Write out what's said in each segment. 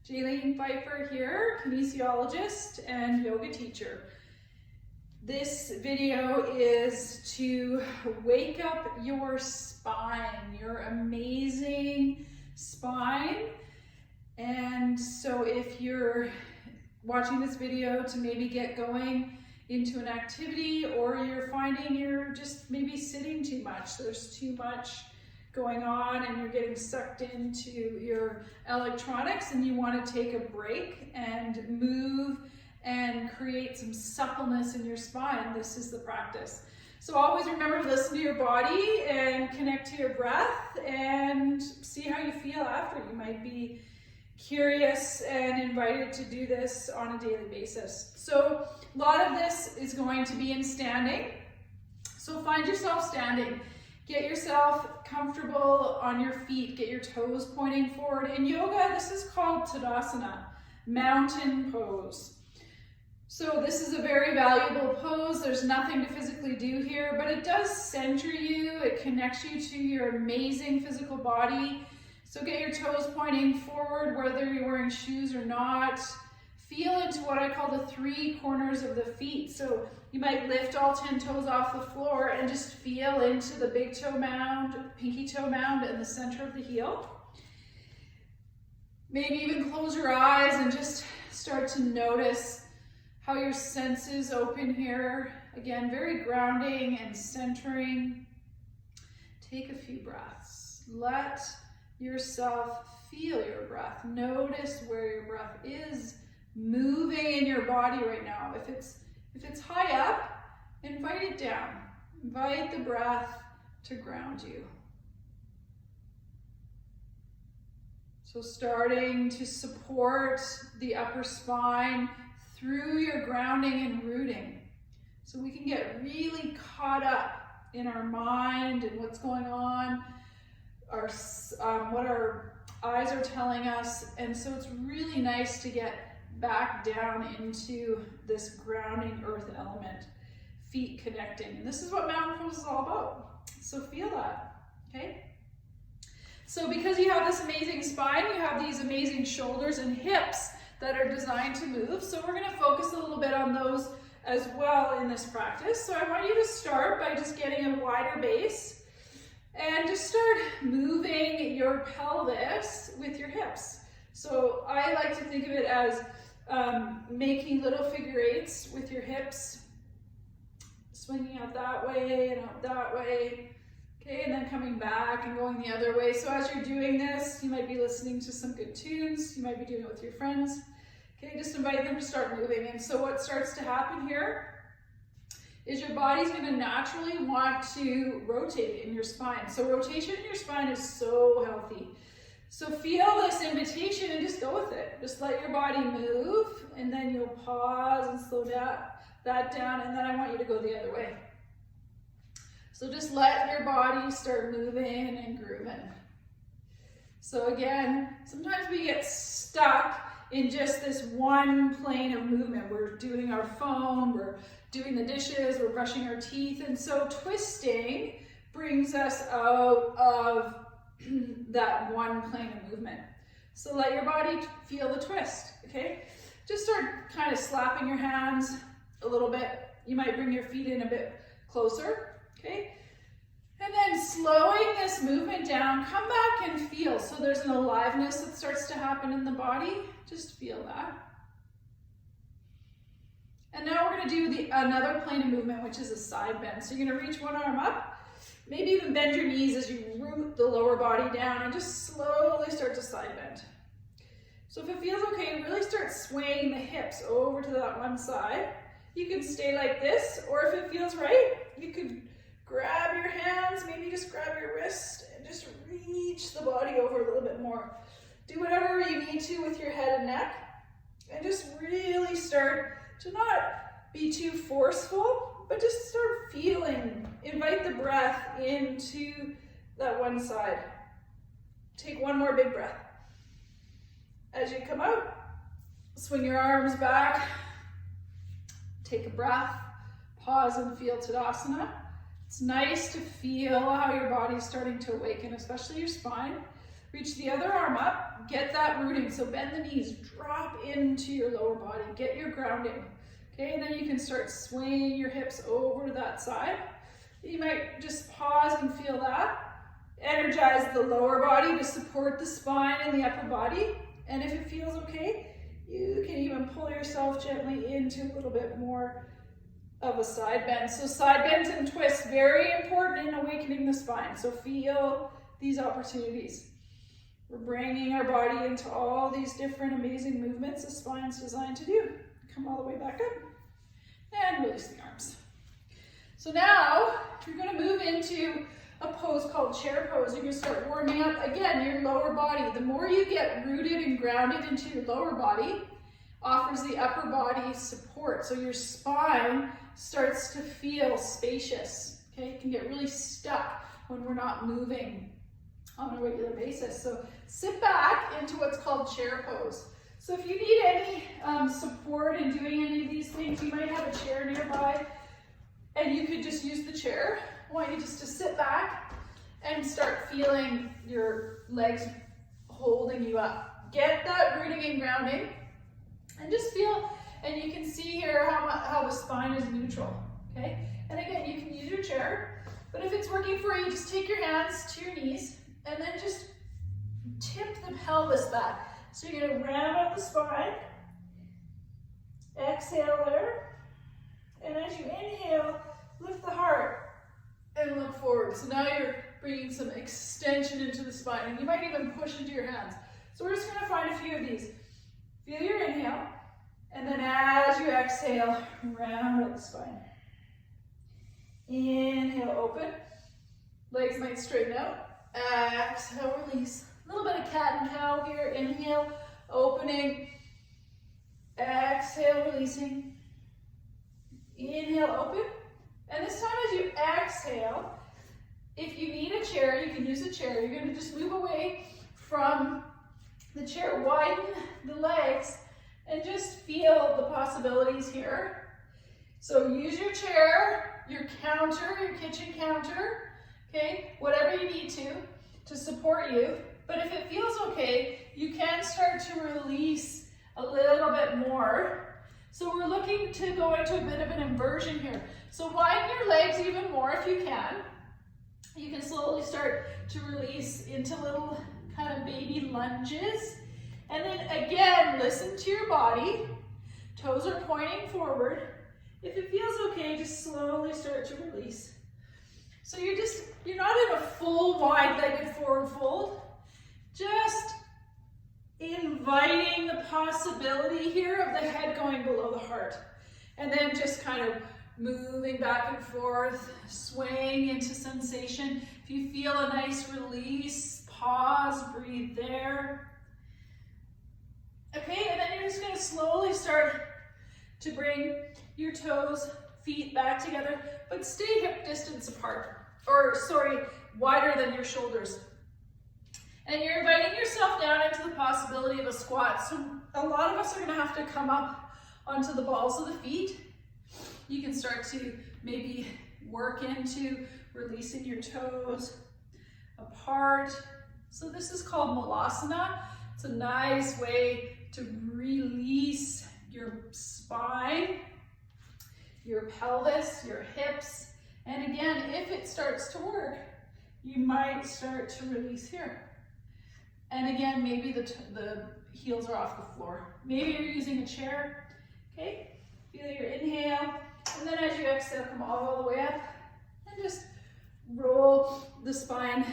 Jaylene Pfeifer here, kinesiologist and yoga teacher. This video is to wake up your spine, your amazing spine. And so if you're watching this video to maybe get going into an activity, or you're finding you're just maybe sitting too much, there's too much going on and you're getting sucked into your electronics and you want to take a break and move and create some suppleness in your spine, this is the practice. So always remember to listen to your body and connect to your breath and see how you feel after. You might be curious and invited to do this on a daily basis. So a lot of this is going to be in standing. So find yourself standing. Get yourself comfortable on your feet. Get your toes pointing forward. In yoga, this is called Tadasana, mountain pose. So this is a very valuable pose. There's nothing to physically do here, but it does center you. It connects you to your amazing physical body. So get your toes pointing forward, whether you're wearing shoes or not. Feel into what I call the three corners of the feet. So you might lift all 10 toes off the floor and just feel into the big toe mound, pinky toe mound in the center of the heel. Maybe even close your eyes and just start to notice how your senses open here. Again, very grounding and centering. Take a few breaths. Let yourself feel your breath. Notice where your breath is moving in your body right now. If it's high up, invite it down. Invite the breath to ground you. So starting to support the upper spine through your grounding and rooting. So we can get really caught up in our mind and what's going on, what our eyes are telling us. And so it's really nice to get back down into this grounding earth element, feet connecting. And this is what mountain pose is all about. So feel that, okay? So because you have this amazing spine, you have these amazing shoulders and hips that are designed to move. So we're gonna focus a little bit on those as well in this practice. So I want you to start by just getting a wider base and just start moving your pelvis with your hips. So I like to think of it as making little figure eights with your hips, swinging out that way and out that way, okay, and then coming back and going the other way. So as you're doing this, you might be listening to some good tunes, you might be doing it with your friends, okay, just invite them to start moving. And so what starts to happen here is your body's going to naturally want to rotate in your spine. So rotation in your spine is so healthy. So feel this invitation and just go with it. Just let your body move, and then you'll pause and slow that down, and then I want you to go the other way. So just let your body start moving and grooving. So again, sometimes we get stuck in just this one plane of movement. We're doing our phone, we're doing the dishes, we're brushing our teeth, and so twisting brings us out of that one plane of movement. So let your body feel the twist, okay? Just start kind of slapping your hands a little bit. You might bring your feet in a bit closer, okay? And then slowing this movement down, come back and feel. So there's an aliveness that starts to happen in the body. Just feel that. And now we're gonna do another plane of movement, which is a side bend. So you're gonna reach one arm up, maybe even bend your knees as you root the lower body down and just slowly start to side bend. So if it feels okay, really start swaying the hips over to that one side. You can stay like this, or if it feels right, you could grab your hands, maybe just grab your wrist and just reach the body over a little bit more. Do whatever you need to with your head and neck, and just really start to not be too forceful, but just start feeling. Invite the breath into that one side. Take one more big breath. As you come out, swing your arms back. Take a breath. Pause and feel Tadasana. It's nice to feel how your body's starting to awaken, especially your spine. Reach the other arm up, get that rooting. So bend the knees, drop into your lower body, get your grounding. Okay, and then you can start swaying your hips over to that side. You might just pause and feel that. Energize the lower body to support the spine and the upper body. And if it feels okay, you can even pull yourself gently into a little bit more of a side bend. So side bends and twists, very important in awakening the spine. So feel these opportunities. We're bringing our body into all these different amazing movements the spine's designed to do. Come all the way back up and release the arms. So now you're going to move into a pose called chair pose. You're going to start warming up, again, your lower body. The more you get rooted and grounded into your lower body, offers the upper body support. So your spine starts to feel spacious. Okay, it can get really stuck when we're not moving on a regular basis. So sit back into what's called chair pose. So if you need any support in doing any of these things, you might have a chair nearby and you could just use the chair. I want you just to sit back and start feeling your legs holding you up. Get that rooting and grounding and just feel, and you can see here how the spine is neutral, okay? And again, you can use your chair, but if it's working for you, just take your hands to your knees and then just tip the pelvis back. So you're gonna round out the spine, exhale there, and as you inhale, lift the heart and look forward. So now you're bringing some extension into the spine, and you might even push into your hands. So we're just gonna find a few of these. Feel your inhale, and then as you exhale, round out the spine. Inhale, open. Legs might straighten out. Exhale, release. A little bit of cat and cow here. Inhale, opening. Exhale, releasing. Inhale, open. And this time as you exhale, if you need a chair, you can use a chair. You're going to just move away from the chair, widen the legs, and just feel the possibilities here. So use your chair, your counter, your kitchen counter, okay, whatever you need to support you. But if it feels okay, you can start to release a little bit more. So we're looking to go into a bit of an inversion here. So widen your legs even more if you can. You can slowly start to release into little kind of baby lunges. And then again, listen to your body. Toes are pointing forward. If it feels okay, just slowly start to release. So you're not in a full wide-legged forward fold. Just inviting the possibility here of the head going below the heart. And then just kind of moving back and forth, swaying into sensation. If you feel a nice release, pause, breathe there. Okay, and then you're just going to slowly start to bring your toes, feet back together, but stay hip distance apart. Wider than your shoulders. And you're inviting yourself down into the possibility of a squat. So a lot of us are going to have to come up onto the balls of the feet. You can start to maybe work into releasing your toes apart. So this is called malasana. It's a nice way to release your spine, your pelvis, your hips. And again, if it starts to work, you might start to release here. And again, maybe the heels are off the floor. Maybe you're using a chair, okay? Feel your inhale, and then as you exhale, come all the way up, and just roll the spine,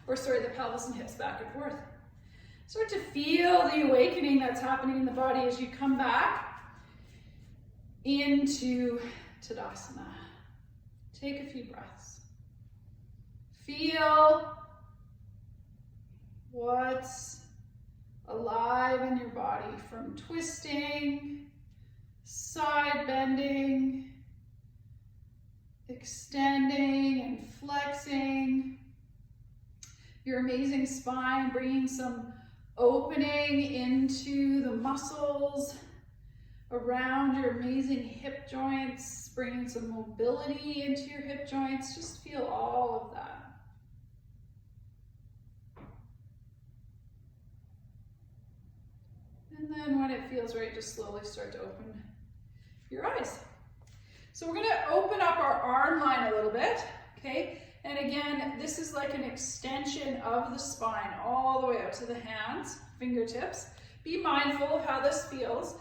the pelvis and hips back and forth. Start to feel the awakening that's happening in the body as you come back into Tadasana. Take a few breaths. Feel what's alive in your body, from twisting, side bending, extending and flexing. Your amazing spine, bringing some opening into the muscles around your amazing hip joints, bringing some mobility into your hip joints. Just feel all of that. And then when it feels right, just slowly start to open your eyes. So we're gonna open up our arm line a little bit, okay? And again, this is like an extension of the spine all the way out to the hands, fingertips. Be mindful of how this feels.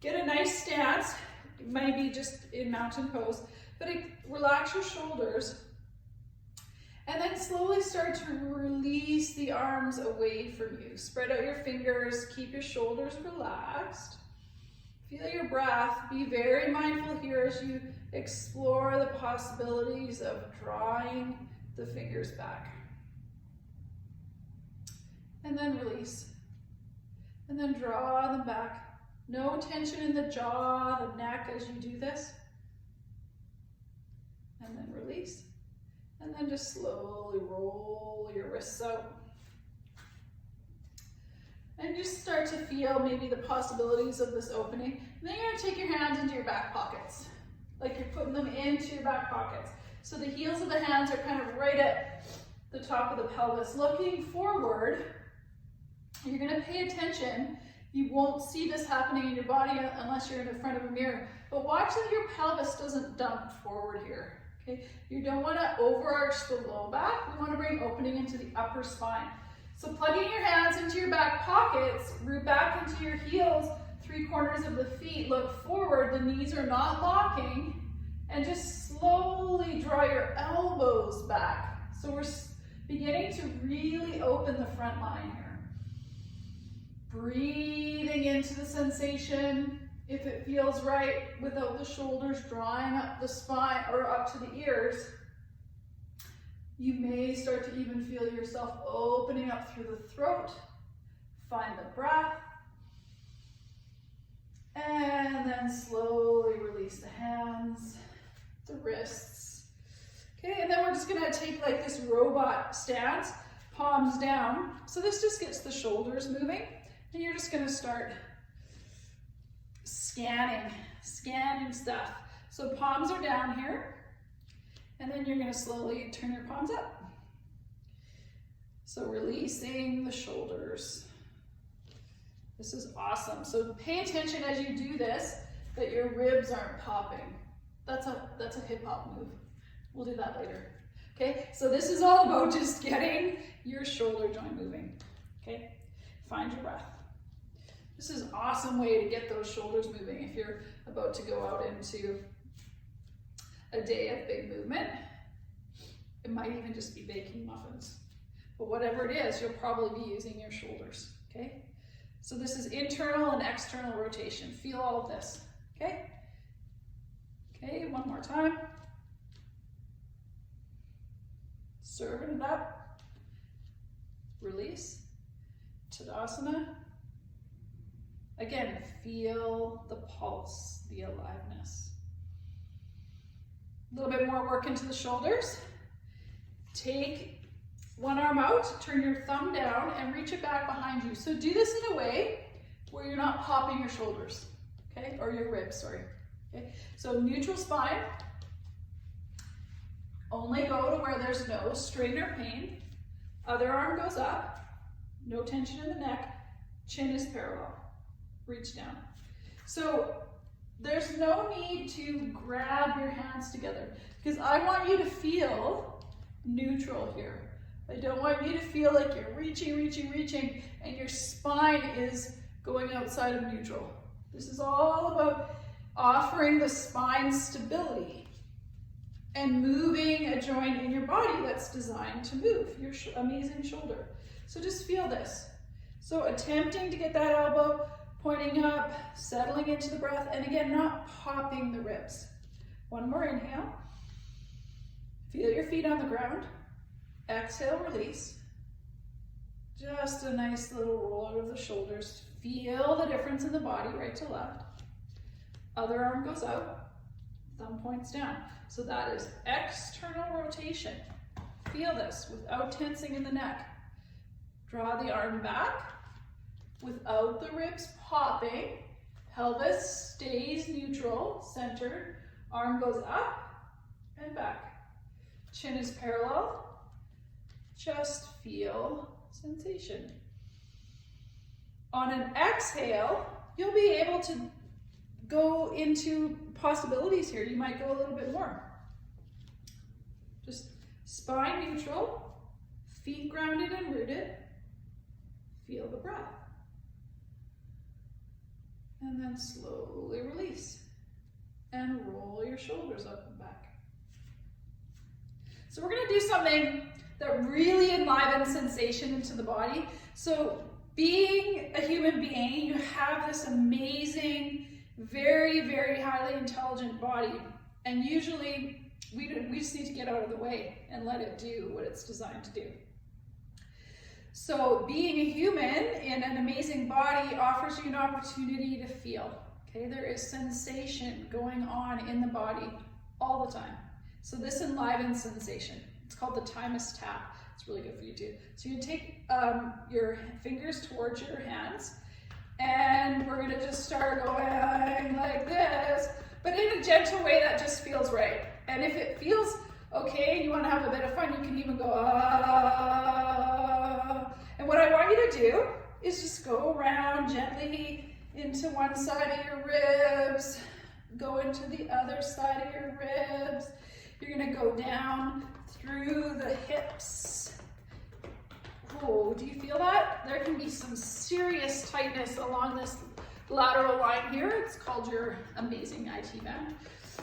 Get a nice stance, maybe just in mountain pose, but relax your shoulders. And then slowly start to release the arms away from you. Spread out your fingers, keep your shoulders relaxed. Feel your breath. Be very mindful here as you explore the possibilities of drawing the fingers back. And then release. And then draw them back. No tension in the jaw, the neck as you do this. And then release. And then just slowly roll your wrists out. And just start to feel maybe the possibilities of this opening. And then you're gonna take your hands into your back pockets. Like you're putting them into your back pockets. So the heels of the hands are kind of right at the top of the pelvis. Looking forward, you're gonna pay attention. You won't see this happening in your body unless you're in the front of a mirror. But watch that your pelvis doesn't dump forward here. Okay? You don't wanna overarch the low back. We wanna bring opening into the upper spine. So plugging your hands into your back pockets, root back into your heels, 3 corners of the feet, look forward, the knees are not locking, and just slowly draw your elbows back. So we're beginning to really open the front line here. Breathing into the sensation, if it feels right, without the shoulders drawing up the spine or up to the ears. You may start to even feel yourself opening up through the throat. Find the breath. And then slowly release the hands, the wrists. Okay, and then we're just gonna take like this robot stance, palms down. So this just gets the shoulders moving. And you're just gonna start scanning stuff. So palms are down here. And then you're gonna slowly turn your palms up. So releasing the shoulders. This is awesome. So pay attention as you do this, that your ribs aren't popping. That's a hip hop move. We'll do that later. Okay, so this is all about just getting your shoulder joint moving. Okay, find your breath. This is an awesome way to get those shoulders moving if you're about to go out into a day of big movement. It might even just be baking muffins. But whatever it is, you'll probably be using your shoulders, okay? So this is internal and external rotation. Feel all of this, okay? Okay, one more time. Serving it up. Release. Tadasana. Again, feel the pulse, the aliveness. A little bit more work into the shoulders. Take one arm out, turn your thumb down, and reach it back behind you. So do this in a way where you're not popping your shoulders, okay? Or your ribs, sorry. Okay? So neutral spine. Only go to where there's no strain or pain. Other arm goes up. No tension in the neck. Chin is parallel. Reach down. So there's no need to grab your hands together because I want you to feel neutral here. I don't want you to feel like you're reaching, and your spine is going outside of neutral. This is all about offering the spine stability and moving a joint in your body that's designed to move, your amazing shoulder. So just feel this. So attempting to get that elbow pointing up, settling into the breath, and again, not popping the ribs. One more inhale. Feel your feet on the ground. Exhale, release. Just a nice little roll out of the shoulders. Feel the difference in the body, right to left. Other arm goes out, thumb points down. So that is external rotation. Feel this without tensing in the neck. Draw the arm back without the ribs popping. Pelvis stays neutral, centered. Arm goes up and back. Chin is parallel. Just feel sensation. On an exhale, you'll be able to go into possibilities here. You might go a little bit more. Just spine neutral, feet grounded and rooted. Feel the breath. And then slowly release. And roll your shoulders up and back. So we're gonna do something that really enlivens sensation into the body. So being a human being, you have this amazing, very, very highly intelligent body. And usually we just need to get out of the way and let it do what it's designed to do. So being a human in an amazing body offers you an opportunity to feel. Okay, there is sensation going on in the body all the time. So this enlivens sensation. It's called the thymus tap. It's really good for you too. So you take your fingers towards your hands, and we're gonna just start going like this, but in a gentle way that just feels right. And if it feels okay and you wanna have a bit of fun, you can even go ah. And what I want you to do is just go around gently into one side of your ribs, go into the other side of your ribs. You're gonna go down through the hips. Oh, do you feel that? There can be some serious tightness along this lateral line here. It's called your amazing IT band.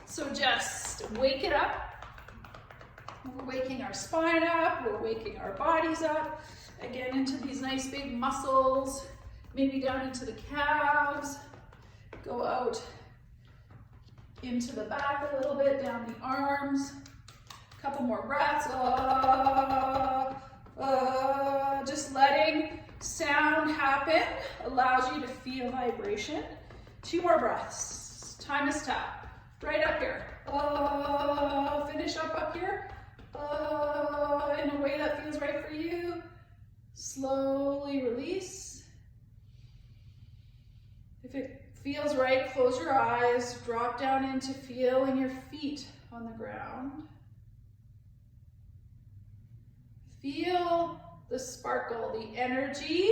So just wake it up. We're waking our spine up, we're waking our bodies up. Again, into these nice big muscles, maybe down into the calves. Go out into the back a little bit, down the arms. A couple more breaths. Just letting sound happen allows you to feel vibration. 2 more breaths. Thymus tap. Right up here. Finish up here. In a way that feels right for you. Slowly release. If it feels right, close your eyes, drop down into feeling your feet on the ground. Feel the sparkle, the energy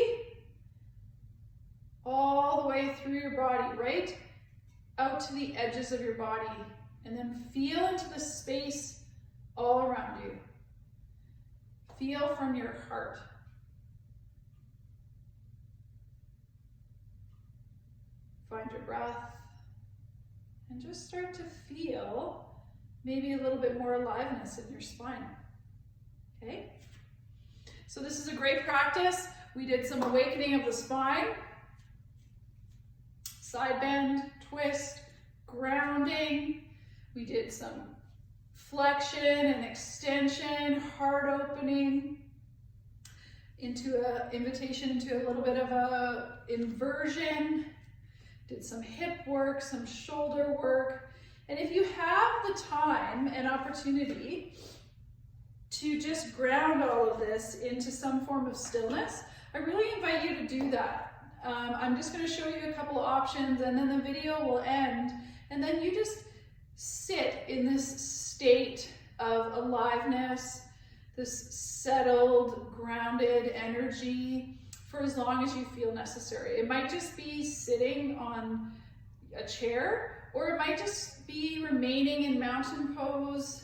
all the way through your body, right out to the edges of your body, and then feel into the space all around you. Feel from your heart. Find your breath and just start to feel maybe a little bit more aliveness in your spine. Okay? So this is a great practice. We did some awakening of the spine, side bend, twist, grounding. We did some flexion and extension, heart opening, into an invitation into a little bit of a inversion. Did some hip work, some shoulder work. And if you have the time and opportunity to just ground all of this into some form of stillness, I really invite you to do that. I'm just going to show you a couple of options, and then the video will end, and then you just sit in this state of aliveness, this settled, grounded energy for as long as you feel necessary. It might just be sitting on a chair, or it might just be remaining in mountain pose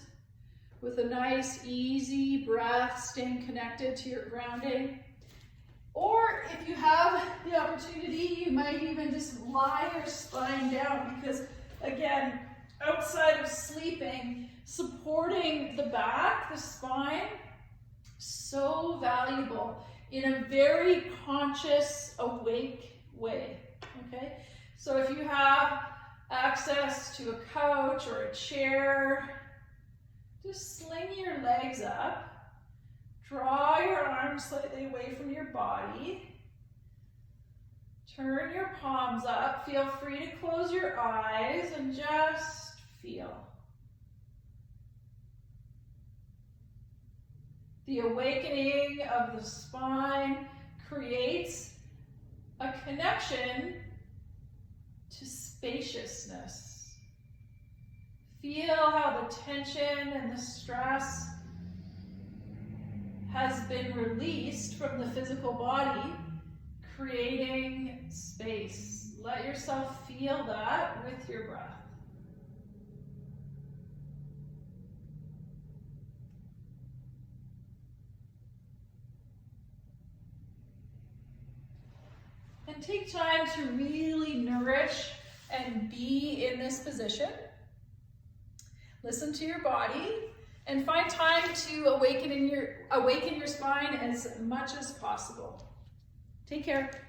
with a nice, easy breath, staying connected to your grounding. Or if you have the opportunity, you might even just lie your spine down, because again, outside of sleeping, supporting the back, the spine, so valuable in a very conscious, awake way, okay? So if you have access to a couch or a chair, just sling your legs up. Draw your arms slightly away from your body. Turn your palms up. Feel free to close your eyes and just feel. The awakening of the spine creates a connection to spaciousness. Feel how the tension and the stress has been released from the physical body, creating space. Let yourself feel that with your breath. And take time to really nourish and be in this position. Listen to your body and find time to awaken your spine as much as possible. Take care.